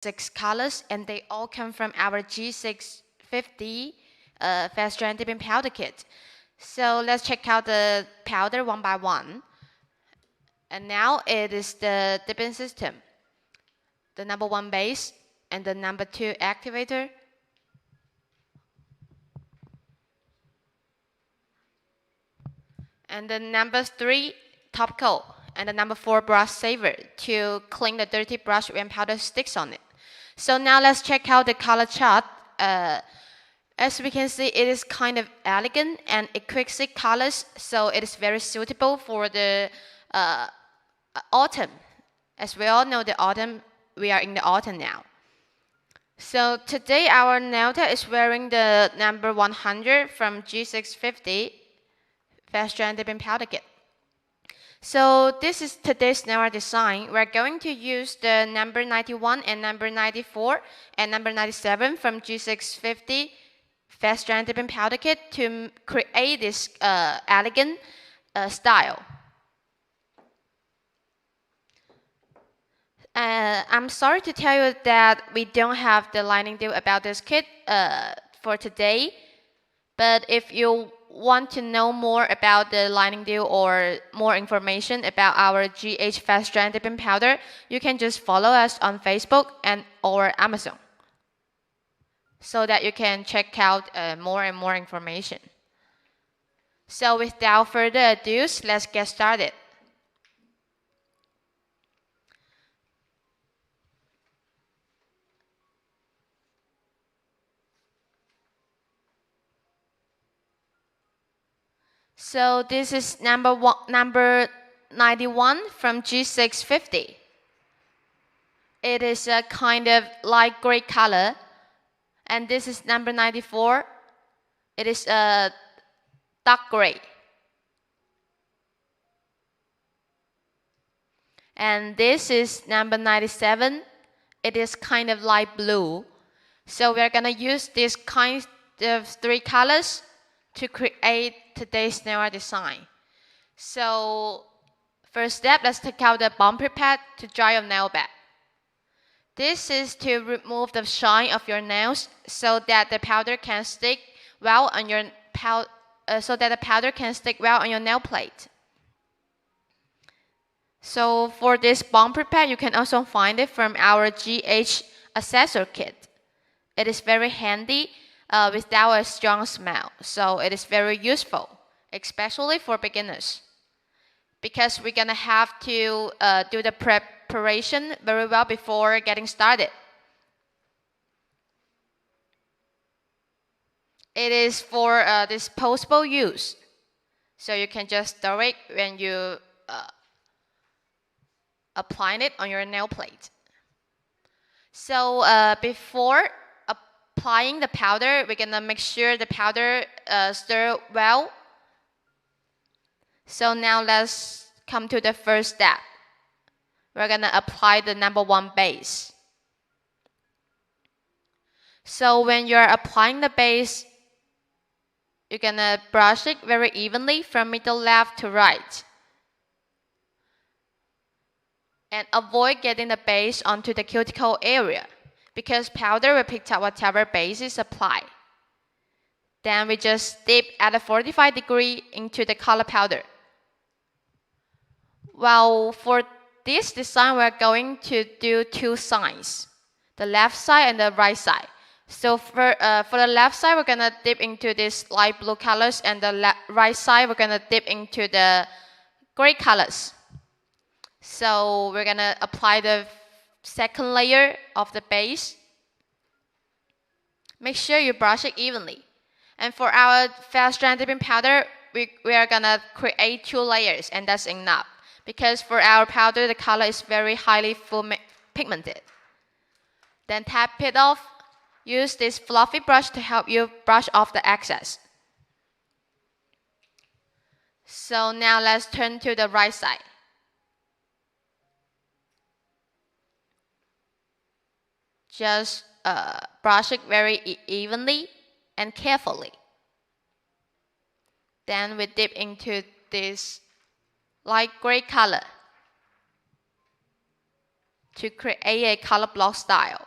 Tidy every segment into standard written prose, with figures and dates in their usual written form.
6 colors, and they all come from our G650 fast dry and dipping powder kit. So let's check out the powder one by one. And now it is the dipping system. The number 1 base and the number 2 activator. And the number 3 top coat. And the number 4 brush saver to clean the dirty brush when powder sticks on it. So now let's check out the color chart. As we can see, it is kind of elegant and exquisite colors, so it is very suitable for the autumn. As we all know, we are in the autumn now. So today our nail tech is wearing the number 100 from G650 fast dry and dipping powder kit. So this is today's nail art design. We're going to use the number 91 and number 94 and number 97 from G650 fast dry and dipping powder kit to create this elegant style. I'm sorry to tell you that we don't have the lining deal about this kit for today, but if you want to know more about the lining deal or more information about our GH fast dry and dipping powder, you can just follow us on Facebook or Amazon, so that you can check out more and more information. So without further ado, let's get started. So this is number 91 from G650. It is a kind of light gray color. And this is number 94. It is a dark gray. And this is number 97. It is kind of light blue. So we're gonna use these kind of 3 colors to create today's nail art design. So first step, let's take out the bumper pad to dry your nail bed. This is to remove the shine of your nails so that the powder can stick well on your nail plate. So for this bumper pad, you can also find it from our GH accessory kit. It is very handy without a strong smell, so it is very useful, especially for beginners, because we're gonna have to do the preparation very well before getting started. It is for disposable use, so you can just throw it when you applying it on your nail plate. So before applying the powder, we're gonna make sure the powder stir well. So now let's come to the first step. We're gonna apply the number 1 base. So when you're applying the base, you're gonna brush it very evenly from middle left to right. And avoid getting the base onto the cuticle area, because powder will pick up whatever base is applied. Then we just dip at a 45 degree into the color powder. Well, for this design, we're going to do 2 sides, the left side and the right side. So for the left side, we're gonna dip into this light blue colors, and the right side, we're gonna dip into the gray colors. So we're gonna apply the second layer of the base. Make sure you brush it evenly. And for our fast dry and dipping powder, we are gonna create 2 layers, and that's enough, because for our powder, the color is very highly pigmented. Then tap it off. Use this fluffy brush to help you brush off the excess. So now let's turn to the right side. Just brush it very evenly and carefully. Then we dip into this light gray color to create a color block style.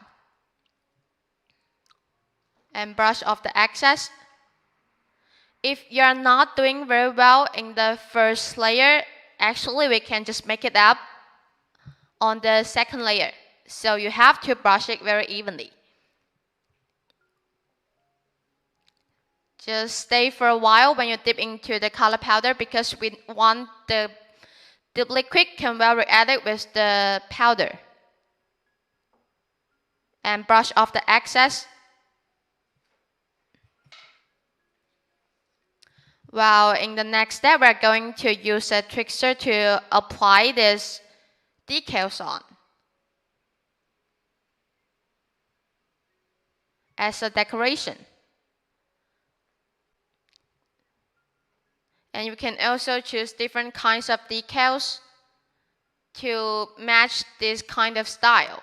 And brush off the excess. If you're not doing very well in the first layer, actually we can just make it up on the second layer. So you have to brush it very evenly. Just stay for a while when you dip into the color powder because we want the dip liquid can well react it with the powder. And brush off the excess. Well, in the next step, we're going to use a trickster to apply this decals on as a decoration. And you can also choose different kinds of decals to match this kind of style.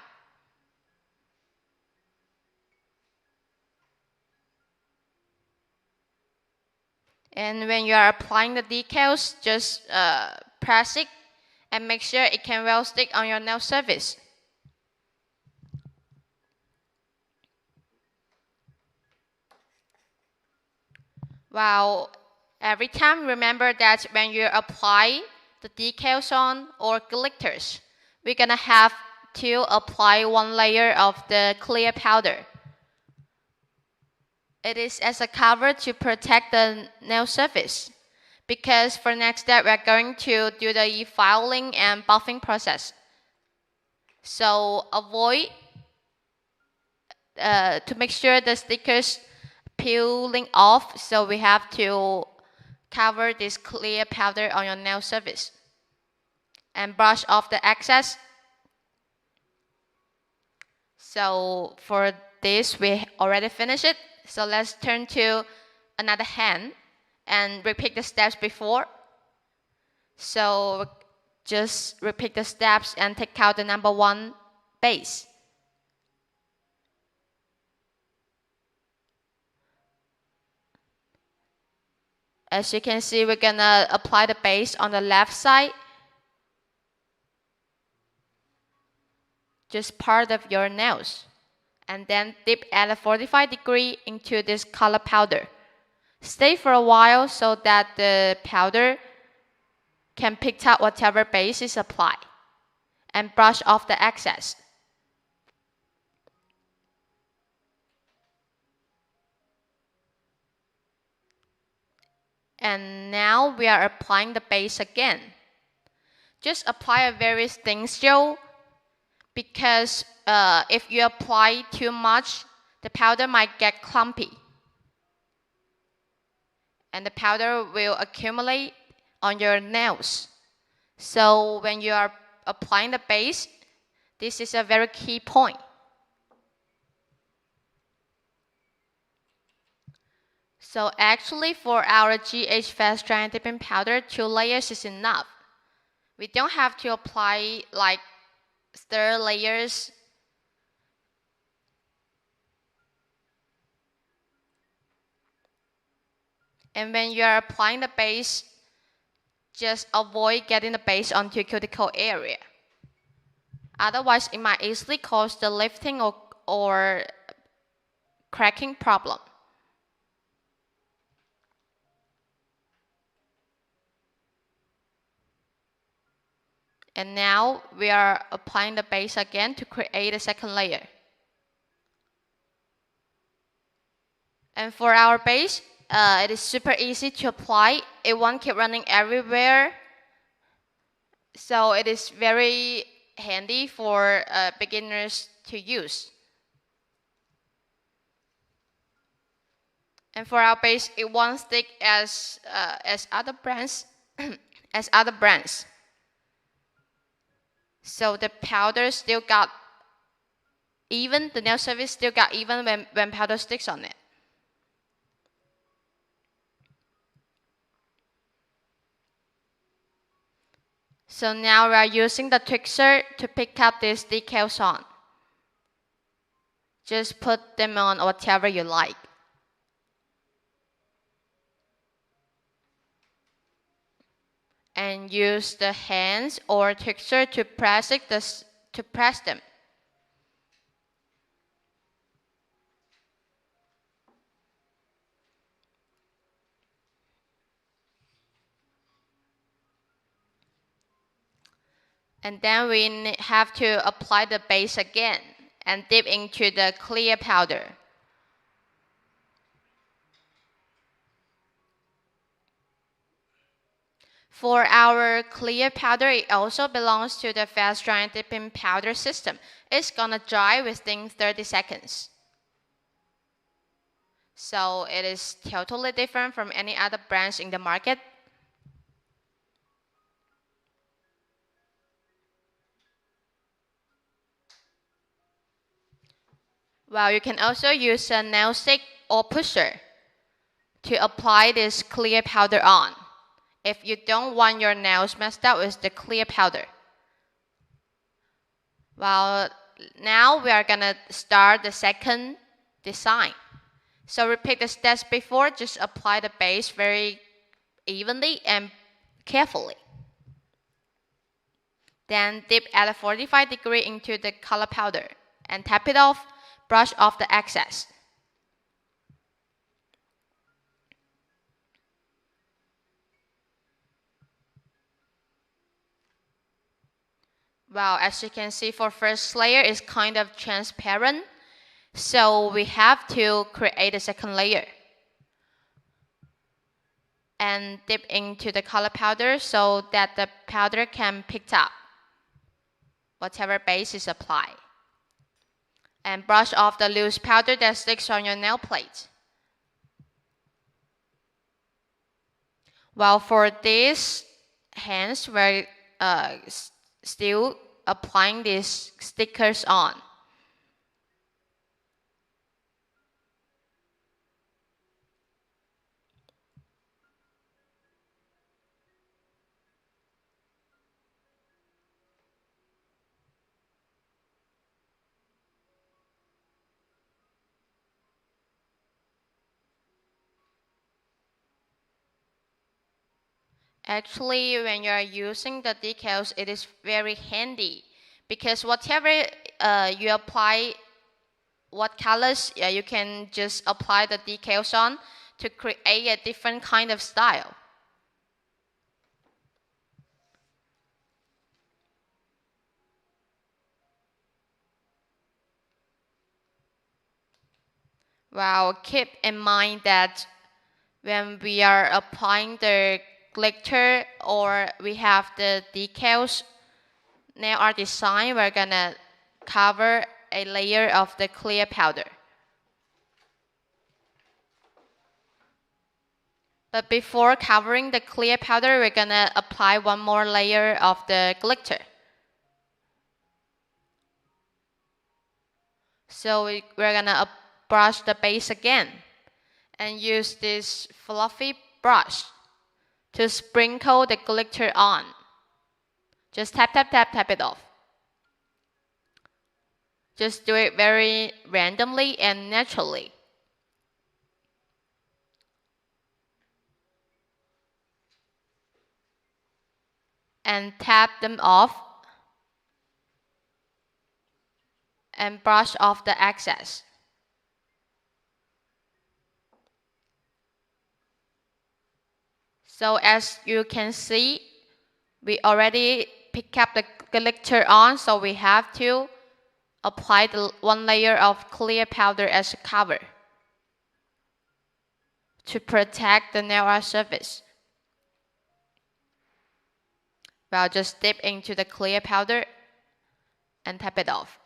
And when you are applying the decals, just press it and make sure it can well stick on your nail surface. Wow, every time remember that when you apply the decals on or glitters, we're gonna have to apply one layer of the clear powder. It is as a cover to protect the nail surface. Because for next step, we're going to do the filing and buffing process. So avoid to make sure the stickers peeling off. So we have to cover this clear powder on your nail surface. And brush off the excess. So for this, we already finished it. So let's turn to another hand and repeat the steps before. So just repeat the steps and take out the number 1 base. As you can see, we're gonna apply the base on the left side. Just part of your nails. And then dip at a 45° into this color powder. Stay for a while so that the powder can pick up whatever base is applied. And brush off the excess. And now we are applying the base again. Just apply a very thin gel because if you apply too much, the powder might get clumpy. And the powder will accumulate on your nails. So when you are applying the base, this is a very key point. So actually for our GH Fast Drying Dipping Powder, 2 layers is enough. We don't have to apply like 3 layers. And when you are applying the base, just avoid getting the base onto your cuticle area. Otherwise, it might easily cause the lifting or cracking problem. And now we are applying the base again to create a second layer. And for our base, it is super easy to apply. It won't keep running everywhere. So it is very handy for beginners to use. And for our base, it won't stick as other brands, So the powder still got even, the nail surface still got even when powder sticks on it. So now we are using the trickster to pick up these decals on. Just put them on whatever you like. And use the hands or trickster to press it to press them. And then we have to apply the base again and dip into the clear powder. For our clear powder, it also belongs to the fast drying dipping powder system. It's gonna dry within 30 seconds. So it is totally different from any other brands in the market. Well, you can also use a nail stick or pusher to apply this clear powder on if you don't want your nails messed up with the clear powder. Well, now we are gonna start the second design. So repeat the steps before, just apply the base very evenly and carefully. Then dip at a 45-degree into the color powder and tap it off, brush off the excess. Well, as you can see, for first layer is kind of transparent, so we have to create a second layer. And dip into the color powder so that the powder can pick up whatever base is applied. And brush off the loose powder that sticks on your nail plate. Well, for these hands, we're still applying these stickers on. Actually, when you are using the decals, it is very handy because whatever you apply, what colors, you can just apply the decals on to create a different kind of style. Well, keep in mind that when we are applying the glitter or we have the decals nail art design, we're gonna cover a layer of the clear powder. But before covering the clear powder, we're gonna apply one more layer of the glitter. So we're gonna brush the base again and use this fluffy brush to sprinkle the glitter on. Just tap, tap, tap, tap it off. Just do it very randomly and naturally. And tap them off and brush off the excess. So as you can see, we already pick up the glitter on, so we have to apply the one layer of clear powder as a cover to protect the nail art surface. Well, just dip into the clear powder and tap it off.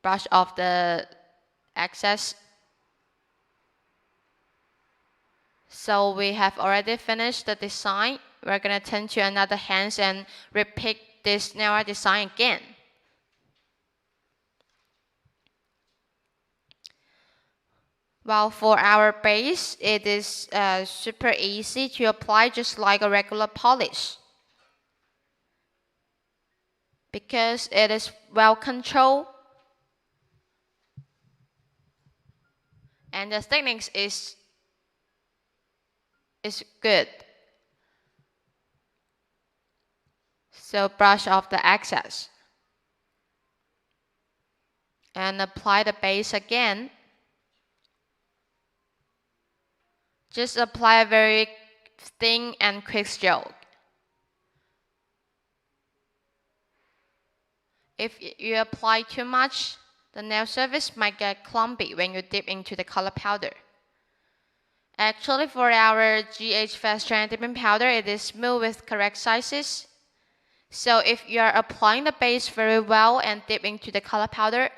Brush off the excess. So we have already finished the design. We're gonna turn to another hands and repeat this nail art design again. Well, for our base, it is super easy to apply, just like a regular polish, because it is well controlled and the thickness is good. So brush off the excess. and apply the base again. Just apply a very thin and quick stroke. If you apply too much, the nail surface might get clumpy when you dip into the color powder. Actually, for our GH fast drying dipping powder, it is smooth with correct sizes. So if you are applying the base very well and dip into the color powder,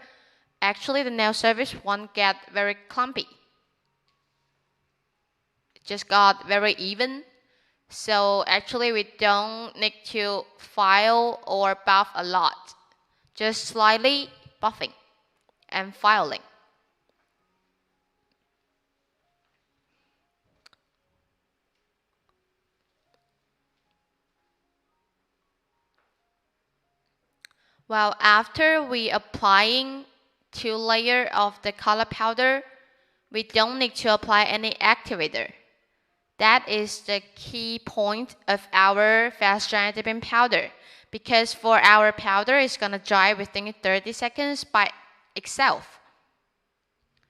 actually the nail surface won't get very clumpy. It just got very even. So actually we don't need to file or buff a lot. Just slightly buffing and filing. Well, after we applying 2 layers of the color powder, we don't need to apply any activator. That is the key point of our fast drying dipping powder, because for our powder, it's gonna dry within 30 seconds by itself.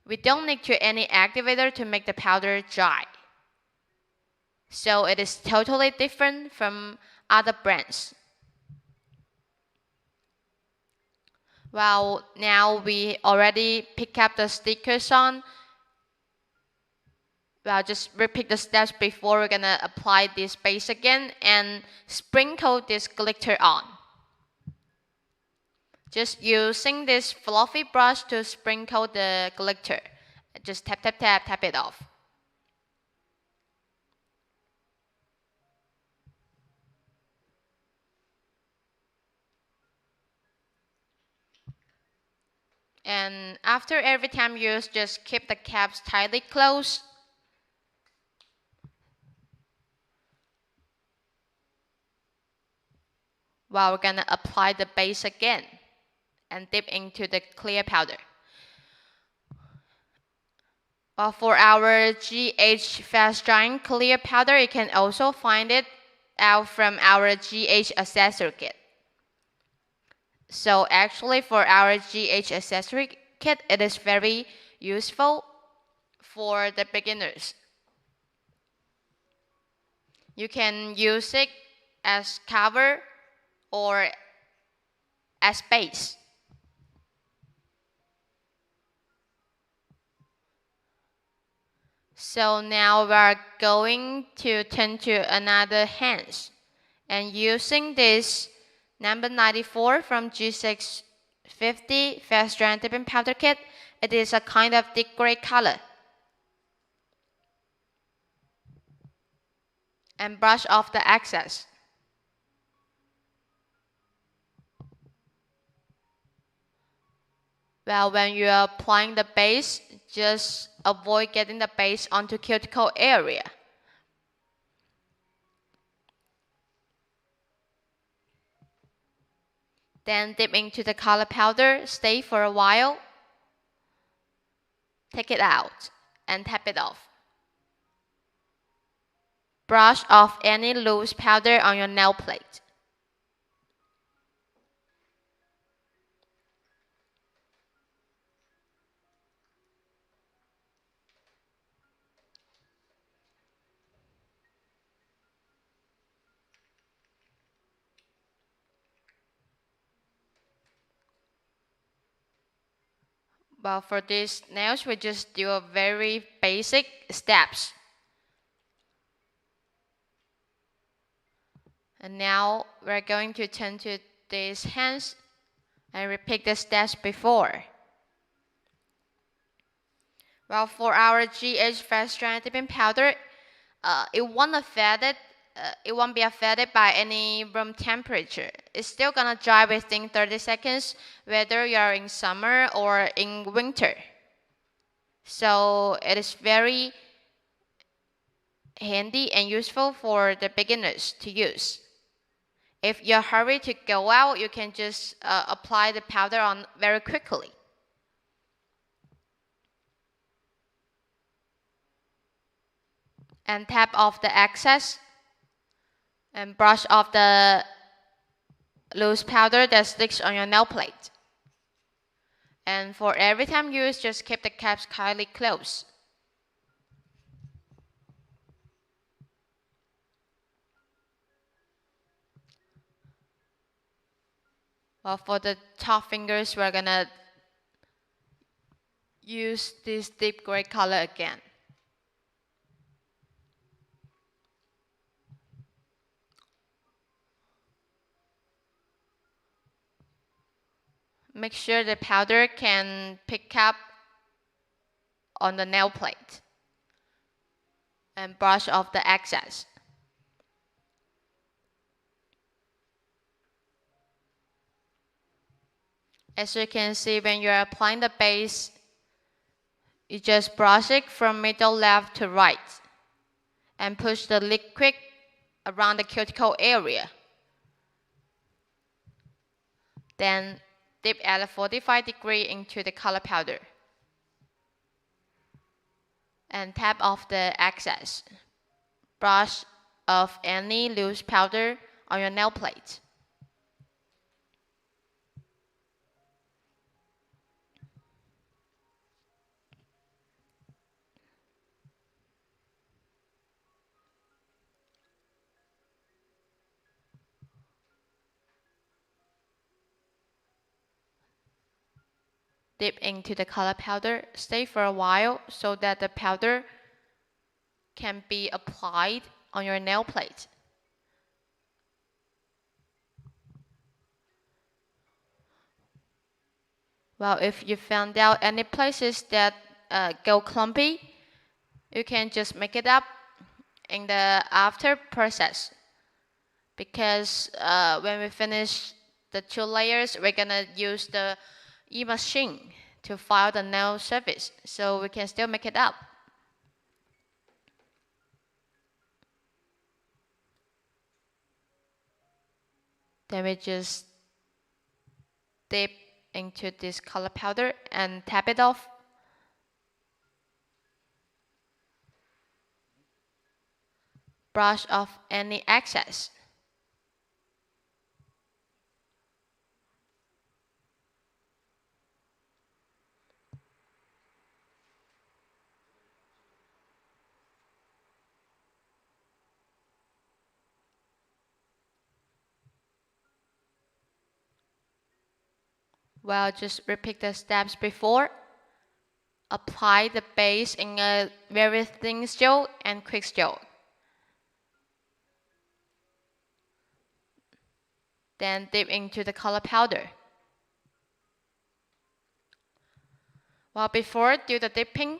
We don't need to any activator to make the powder dry. So it is totally different from other brands. Well, now we already pick up the stickers on. Well, just repeat the steps before we're gonna apply this base again and sprinkle this glitter on. Just using this fluffy brush to sprinkle the glitter. Just tap, tap, tap, tap it off. And after every time used, just keep the caps tightly closed. While we're gonna apply the base again and dip into the clear powder. Well, for our GH fast drying clear powder, you can also find it out from our GH accessory kit. So actually for our GH accessory kit, it is very useful for the beginners. You can use it as cover or as base. So now we are going to turn to another hands, and using this number 94 from G650 fast drying dipping powder kit, it is a kind of deep gray color. And brush off the excess. Well, when you are applying the base, just avoid getting the base onto cuticle area. Then dip into the color powder, stay for a while, take it out, and tap it off. Brush off any loose powder on your nail plate. Well, for these nails, we just do a very basic steps. And now we're going to turn to these hands and repeat the steps before. Well, for our GH fast drying dipping powder, it won't be affected by any room temperature. It's still gonna dry within 30 seconds, whether you're in summer or in winter. So it is very handy and useful for the beginners to use. If you're hurry to go out, you can just apply the powder on very quickly. And tap off the excess and brush off the loose powder that sticks on your nail plate. And for every time used, just keep the caps tightly closed. Well, for the top fingers, we're gonna use this deep gray color again. Make sure the powder can pick up on the nail plate and brush off the excess. As you can see, when you're applying the base, you just brush it from middle left to right and push the liquid around the cuticle area. Then dip at a 45° into the color powder and tap off the excess. Brush off any loose powder on your nail plate. Dip into the color powder, stay for a while so that the powder can be applied on your nail plate. Well, if you found out any places that go clumpy, you can just make it up in the after process. Because when we finish the 2 layers, we're gonna use the e-machine to file the nail surface, so we can still make it up. Then we just dip into this color powder and tap it off. Brush off any excess. Well, just repeat the steps before. Apply the base in a very thin stroke and quick stroke. Then dip into the color powder. Well, before do the dipping,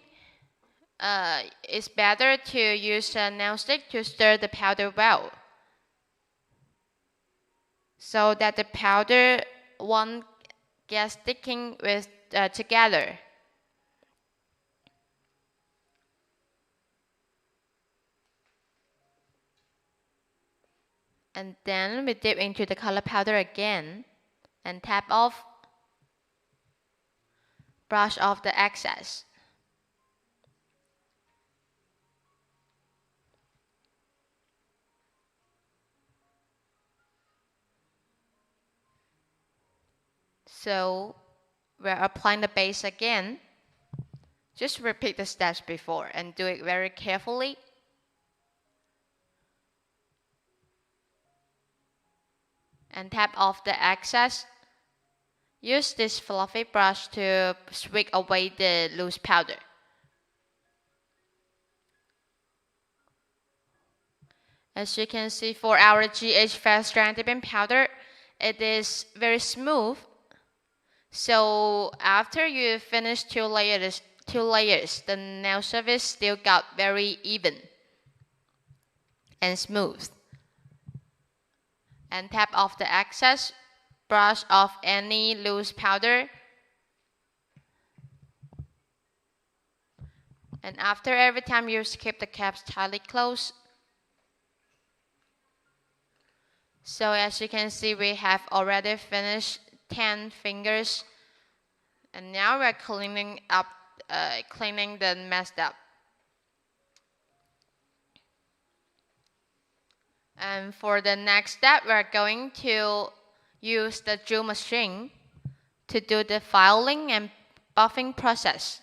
it's better to use a nail stick to stir the powder well, so that the powder won't get sticking with together. And then we dip into the color powder again and tap off. Brush off the excess. So we're applying the base again. Just repeat the steps before and do it very carefully. And tap off the excess. Use this fluffy brush to sweep away the loose powder. As you can see, for our GH fast strand dipping powder, it is very smooth. So after you finish 2 layers, the nail surface still got very even and smooth. And tap off the excess. Brush off any loose powder. And after every time, you keep the caps tightly closed. So as you can see, we have already finished 10 fingers. And now we're cleaning the messed up. And for the next step, we're going to use the drill machine to do the filing and buffing process.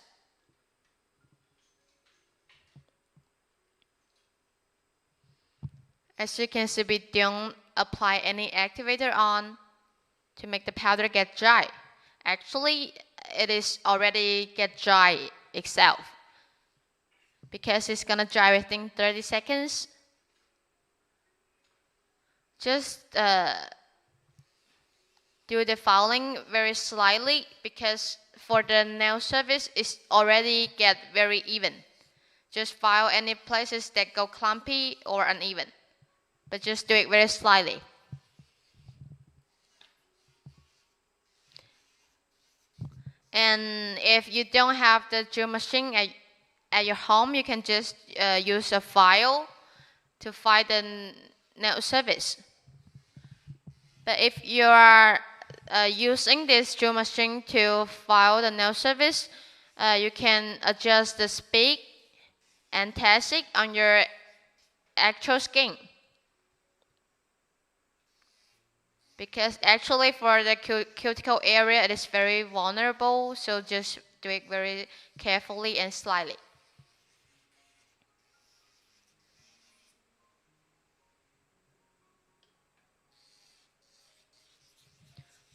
As you can see, we don't apply any activator on to make the powder get dry. Actually, it is already get dry itself because it's gonna dry within 30 seconds. Just do the filing very slightly because for the nail surface it's already get very even. Just file any places that go clumpy or uneven, but just do it very slightly. And if you don't have the drill machine at your home, you can just use a file to file the nail surface. But if you are using this drill machine to file the nail surface, you can adjust the speed and test it on your actual skin. Because actually for the cuticle area, it is very vulnerable, so just do it very carefully and slightly.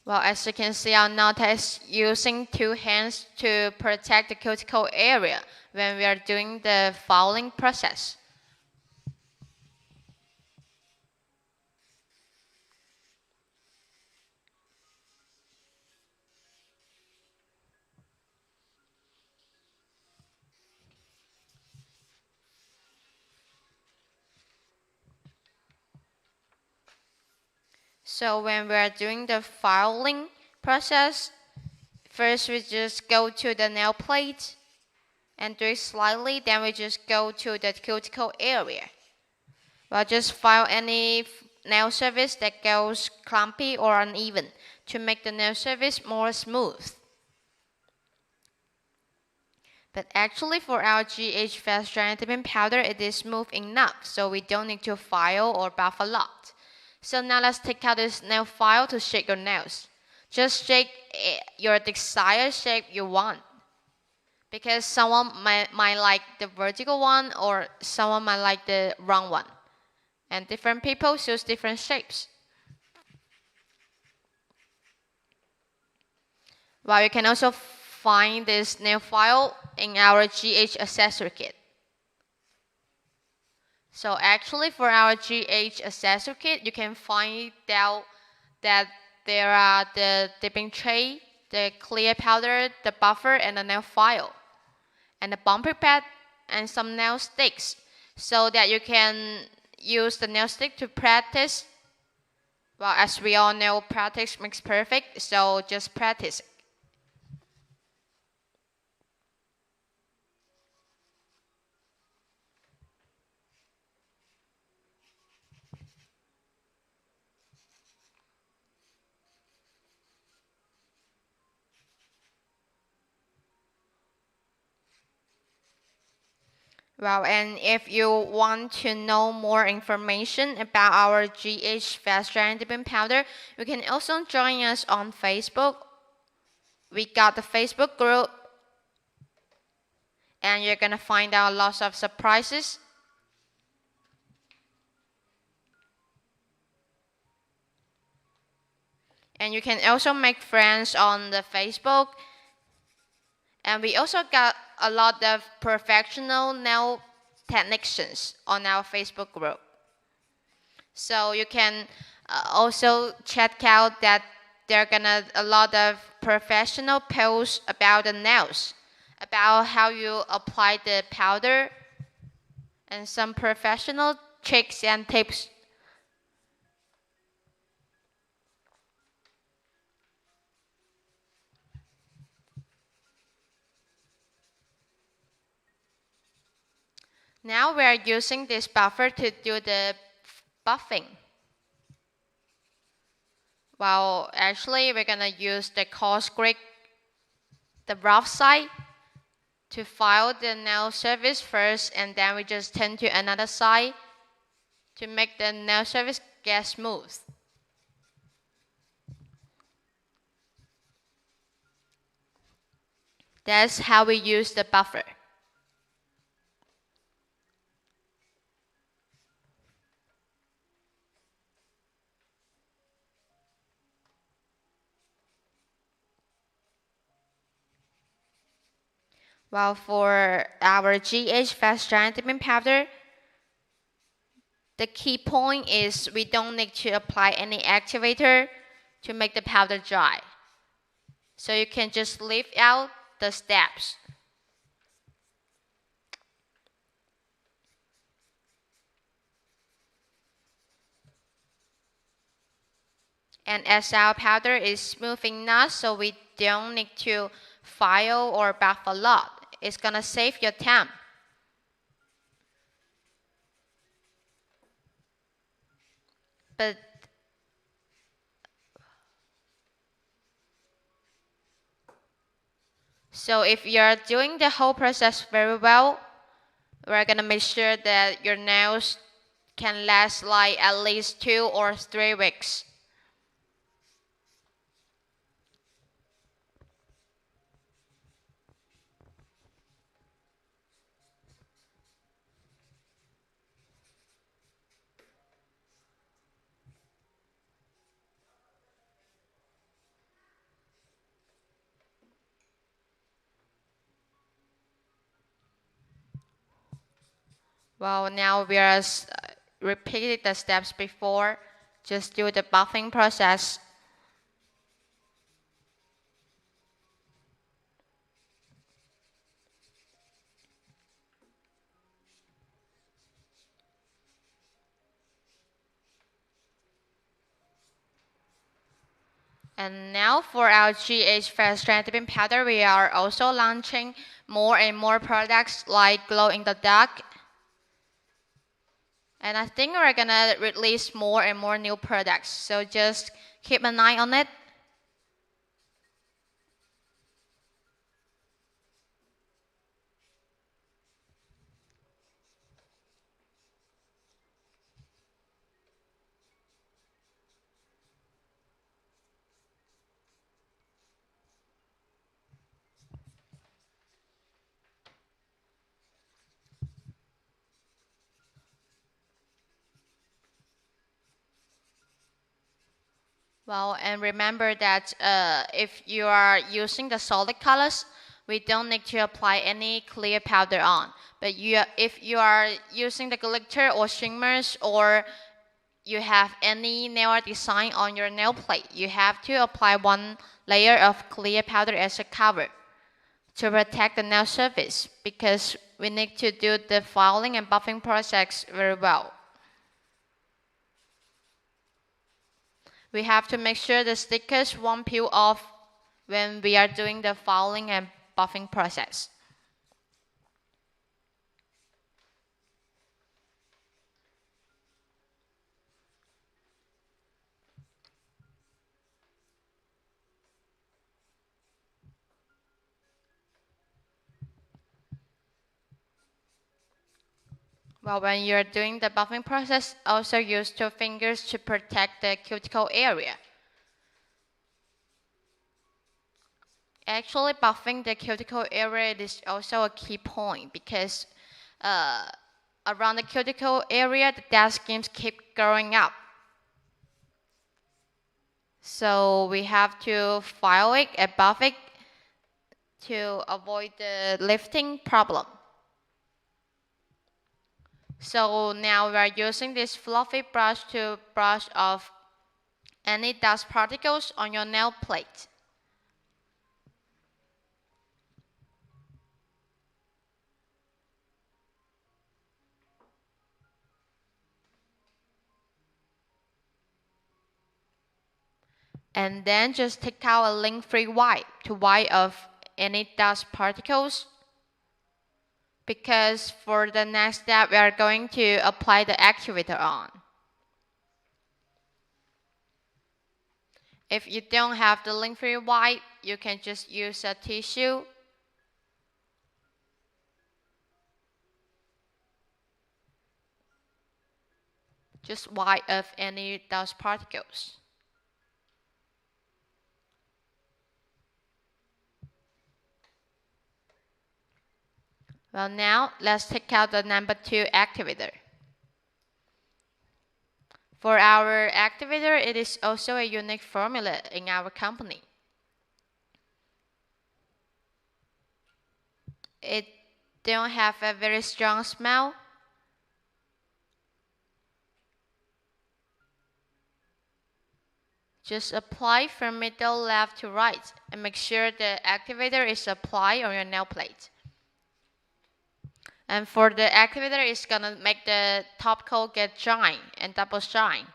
Well, as you can see, I'm now using 2 hands to protect the cuticle area when we are doing the filing process. So when we are doing the filing process, first we just go to the nail plate and do it slightly, then we just go to the cuticle area. Well, just file any nail surface that goes clumpy or uneven to make the nail surface more smooth. But actually for our GH fast drying dipping powder, it is smooth enough, so we don't need to file or buff a lot. So now let's take out this nail file to shape your nails. Just shape your desired shape you want. Because someone might like the vertical one or someone might like the round one. And different people choose different shapes. Well, you can also find this nail file in our GH accessory kit. So actually for our GH accessory kit, you can find out that there are the dipping tray, the clear powder, the buffer, and the nail file, and the bumper pad, and some nail sticks, so that you can use the nail stick to practice. Well, as we all know, practice makes perfect, so just practice. Well, and if you want to know more information about our GH fast drying dipping powder, you can also join us on Facebook. We got the Facebook group, and you're gonna find out lots of surprises. And you can also make friends on the Facebook. And we also got a lot of professional nail technicians on our Facebook group. So you can also check out that there are gonna a lot of professional posts about the nails, about how you apply the powder, and some professional tricks and tips. Now we are using this buffer to do the buffing. Well, actually we're gonna use the coarse grit, the rough side, to file the nail surface first, and then we just turn to another side to make the nail surface get smooth. That's how we use the buffer. While for our GH fast giant dipping powder, the key point is we don't need to apply any activator to make the powder dry. So you can just leave out the steps. And as our powder is smooth enough, so we don't need to file or buff a lot. It's gonna save your time. But so if you're doing the whole process very well, we're gonna make sure that your nails can last like at least 2 or 3 weeks. Well, now we are repeating the steps before. Just do the buffing process. And now for our GH Fast Strength Dipping Powder, we are also launching more and more products like Glow in the Dark. And I think we're gonna release more and more new products. So just keep an eye on it. Well, and remember that if you are using the solid colors, we don't need to apply any clear powder on. But if you are using the glitter or shimmers, or you have any nail art design on your nail plate, you have to apply one layer of clear powder as a cover to protect the nail surface, because we need to do the filing and buffing process very well. We have to make sure the stickers won't peel off when we are doing the filing and buffing process. Well, when you're doing the buffing process, also use 2 fingers to protect the cuticle area. Actually, buffing the cuticle area is also a key point, because around the cuticle area, the dead skins keep growing up. So we have to file it and buff it to avoid the lifting problem. So now we are using this fluffy brush to brush off any dust particles on your nail plate. And then just take out a lint-free wipe to wipe off any dust particles. Because for the next step, we are going to apply the activator on. If you don't have the lint-free wipe, you can just use a tissue. Just wipe off any dust particles. Well, now let's take out the number 2 activator. For our activator, it is also a unique formula in our company. It don't have a very strong smell. Just apply from middle left to right and make sure the activator is applied on your nail plate. And for the activator, it's gonna make the top coat get dry and double shine.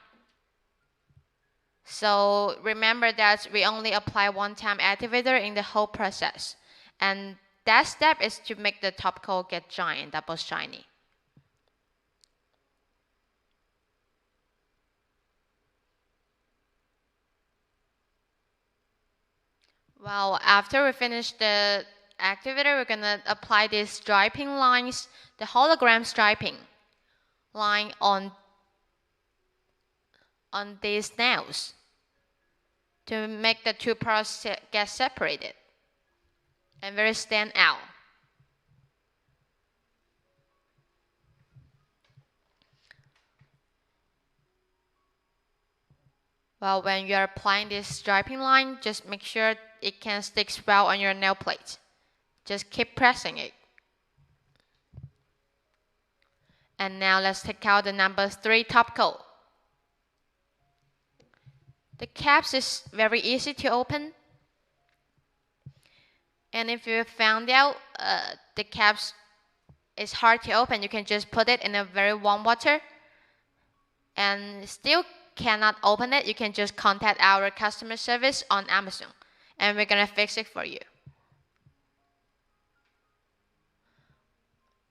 So remember that we only apply one-time activator in the whole process. And that step is to make the top coat get dry and double shiny. Well, after we finish the activator, we're gonna apply these striping lines, the hologram striping line on these nails to make the two parts get separated and very stand out. Well, when you're applying this striping line, just make sure it can stick well on your nail plate. Just keep pressing it. And now let's take out the number 3 top coat. The caps is very easy to open. And if you found out the caps is hard to open, you can just put it in a very warm water and still cannot open it. You can just contact our customer service on Amazon and we're gonna fix it for you.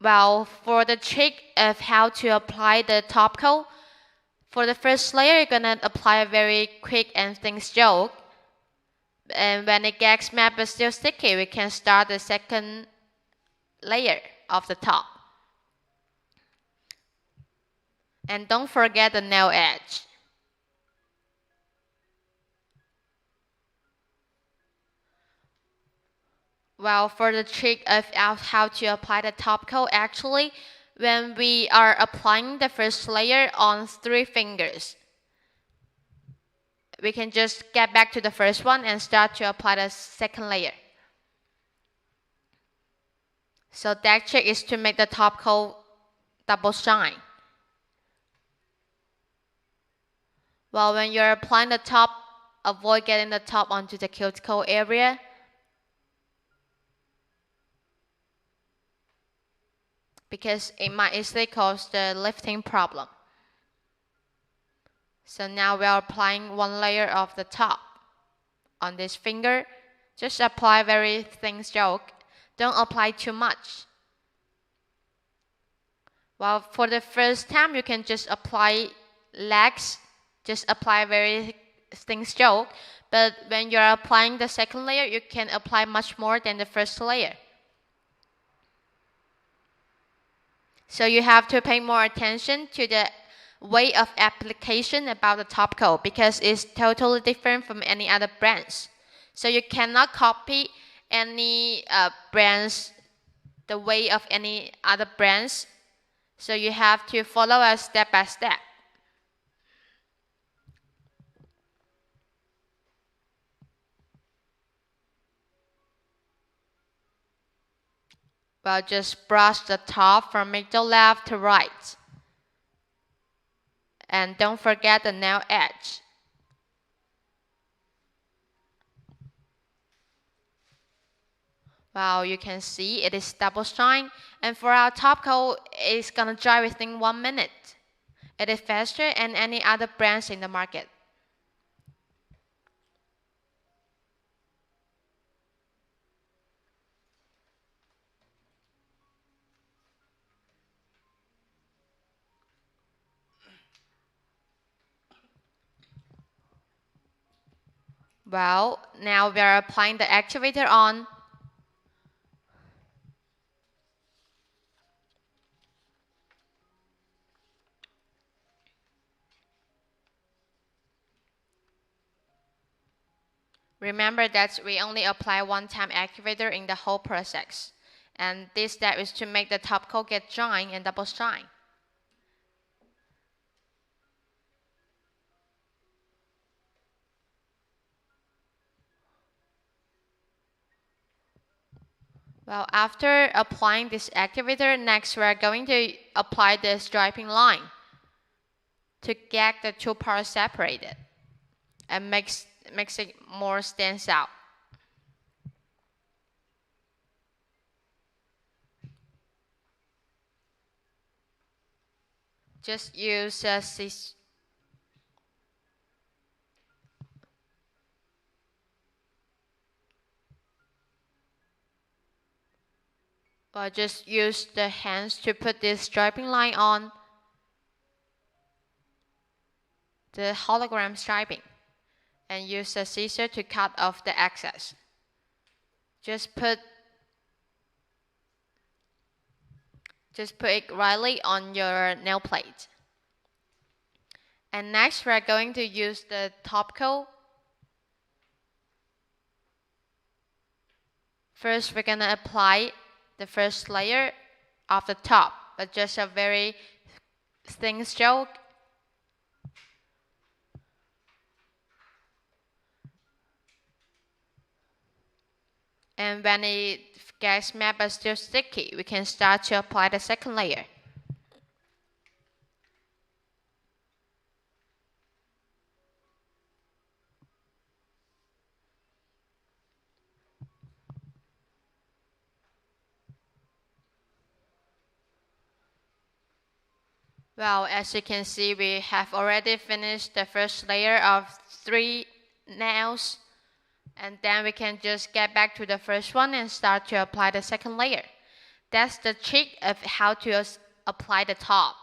Well, for the trick of how to apply the top coat, for the first layer, you're gonna apply a very quick and thin stroke. And when it gets matte but still sticky, we can start the second layer of the top. And don't forget the nail edge. Well, for the trick of how to apply the top coat, actually, when we are applying the first layer on 3 fingers, we can just get back to the first one and start to apply the second layer. So that trick is to make the top coat double shine. Well, when you're applying the top, avoid getting the top onto the cuticle area. Because it might easily cause the lifting problem. So now we are applying 1 layer of the top on this finger. Just apply very thin stroke. Don't apply too much. Well, for the first time, you can just apply legs. Just apply very thin stroke. But when you're applying the second layer, you can apply much more than the first layer. So you have to pay more attention to the way of application about the top coat because it's totally different from any other brands. So you cannot copy any brands, the way of any other brands. So you have to follow us step by step. Well, just brush the top from middle left to right. And don't forget the nail edge. Well, you can see it is double shine. And for our top coat, it's gonna dry within 1 minute. It is faster than any other brands in the market. Well, now we are applying the activator on. Remember that we only apply one-time activator in the whole process. And this step is to make the top coat get dry and double shine. Well, after applying this activator, next we are going to apply the striping line to get the two parts separated and makes it more stands out. Just use a just use the hands to put this striping line on the hologram striping and use a scissor to cut off the excess. Just put it rightly on your nail plate. And next we're going to use the top coat. First we're gonna apply the first layer of the top, but just a very thin stroke. And when it gets matte but still sticky, we can start to apply the second layer. Well, as you can see, we have already finished the first layer of 3 nails. And then we can just get back to the first one and start to apply the second layer. That's the trick of how to apply the top.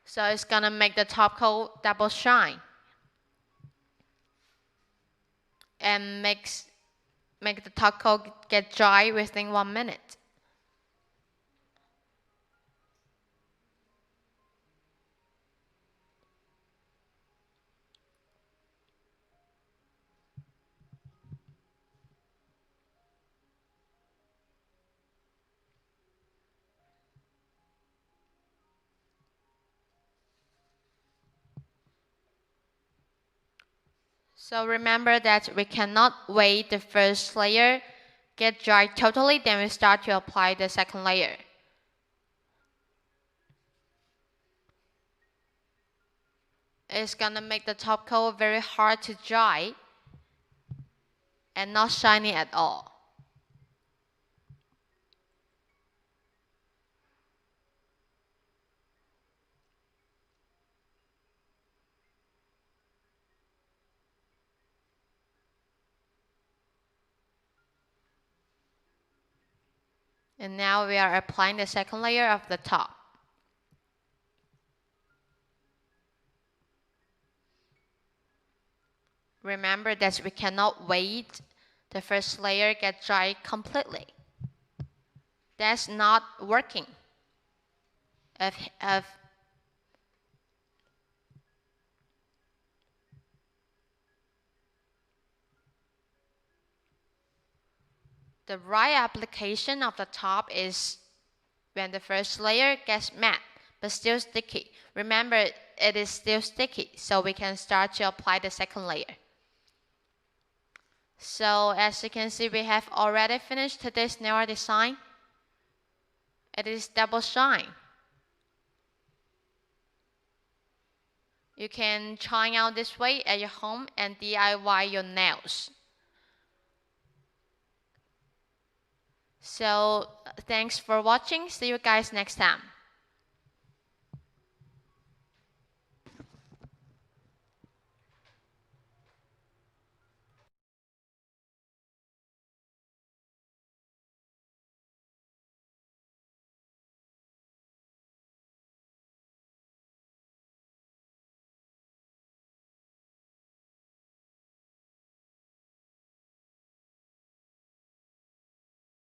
So it's gonna make the top coat double shine and make the top coat get dry within 1 minute. So remember that we cannot wait the first layer get dry totally, then we start to apply the second layer. It's gonna make the top coat very hard to dry and not shiny at all. And now we are applying the second layer of the top. Remember that we cannot wait the first layer get dry completely. That's not working. The right application of the top is when the first layer gets matte but still sticky. Remember, it is still sticky, so we can start to apply the second layer. So as you can see, we have already finished this nail art design. It is double shine. You can try out this way at your home and DIY your nails. So thanks for watching. See you guys next time.